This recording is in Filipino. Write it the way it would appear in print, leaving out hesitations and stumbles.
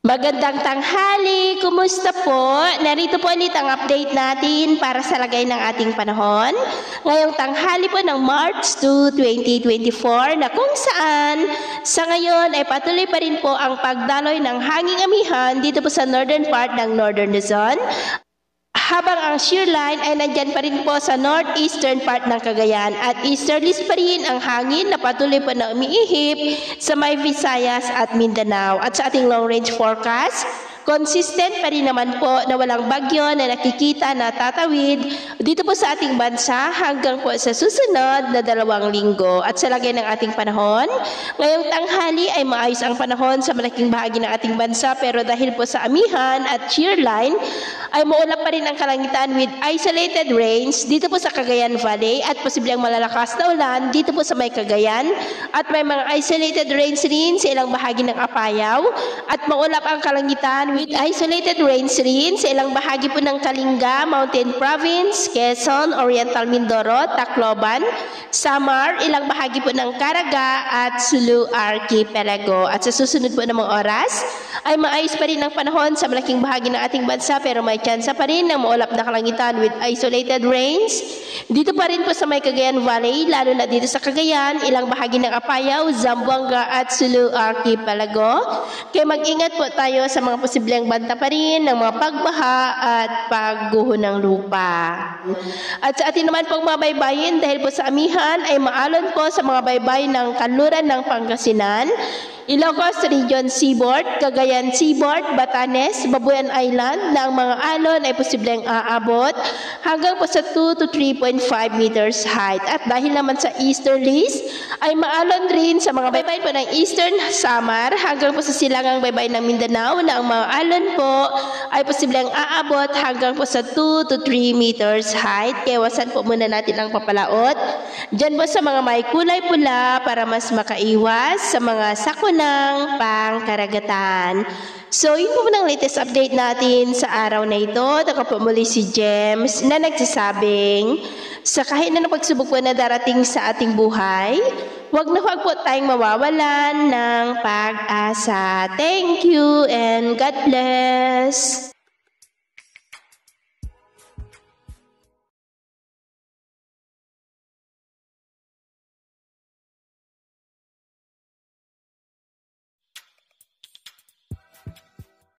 Magandang tanghali! Kumusta po? Narito po ulit ang update natin para sa lagay ng ating panahon. Ngayong tanghali po ng March 2, 2024 na kung saan sa ngayon ay patuloy pa rin po ang pagdaloy ng hanging amihan dito po sa northern part ng Northern Luzon. Habang ang shear line ay nandyan pa rin po sa northeastern part ng Cagayan at easterlies pa rin ang hangin na patuloy po na umiihip sa may Visayas at Mindanao. At sa ating long range forecast, consistent pa rin naman po na walang bagyo na nakikita na tatawid dito po sa ating bansa hanggang po sa susunod na 2 linggo. At sa lagay ng ating panahon, ngayong tanghali ay maayos ang panahon sa malaking bahagi ng ating bansa pero dahil po sa amihan at shear line ay maulap pa rin ang kalangitan with isolated rains dito po sa Cagayan Valley at posibleng malalakas na ulan dito po sa may Cagayan at may mga isolated rains rin sa ilang bahagi ng Apayao at maulap ang kalangitan with isolated rains rin sa ilang bahagi po ng Kalinga, Mountain Province, Quezon, Oriental Mindoro, Tacloban, Samar, ilang bahagi po ng Caraga at Sulu Archipelago. At sa susunod po ng mga oras ay maayos pa rin ang panahon sa malaking bahagi ng ating bansa pero may tsansa pa rin ng maulap na kalangitan with isolated rains. Dito pa rin po sa may Cagayan Valley, lalo na dito sa Cagayan, ilang bahagi ng Apayao, Zamboanga at Sulu Archipelago. Kaya mag-ingat po tayo sa mga posibleng banta pa rin ng mga pagbaha at pagguho ng lupa. At sa atin naman pong mga baybayin, dahil po sa amihan ay maalon po sa mga baybayin ng kanluran ng Pangasinan, Ilocos Region Seaboard, Cagayan Seaboard, Batanes, Babuyan Island na ang mga alon ay posibleng aabot hanggang po sa 2 to 3.5 meters height. At dahil naman sa easterlies ay maalon rin sa mga baybayin po ng Eastern Samar hanggang po sa silangang baybayin ng Mindanao na ang mga alon po ay posibleng aabot hanggang po sa 2 to 3 meters height. Kaya wasan po muna natin ang papalaot dyan po sa mga may kulay pula para mas makaiwas sa mga sakuna ng pangkaragatan. So, yun po ng latest update natin sa araw na ito. Ako po muli si James na nagsasabing sa kahit na pagsubok po na darating sa ating buhay, huwag po tayong mawawalan ng pag-asa. Thank you and God bless.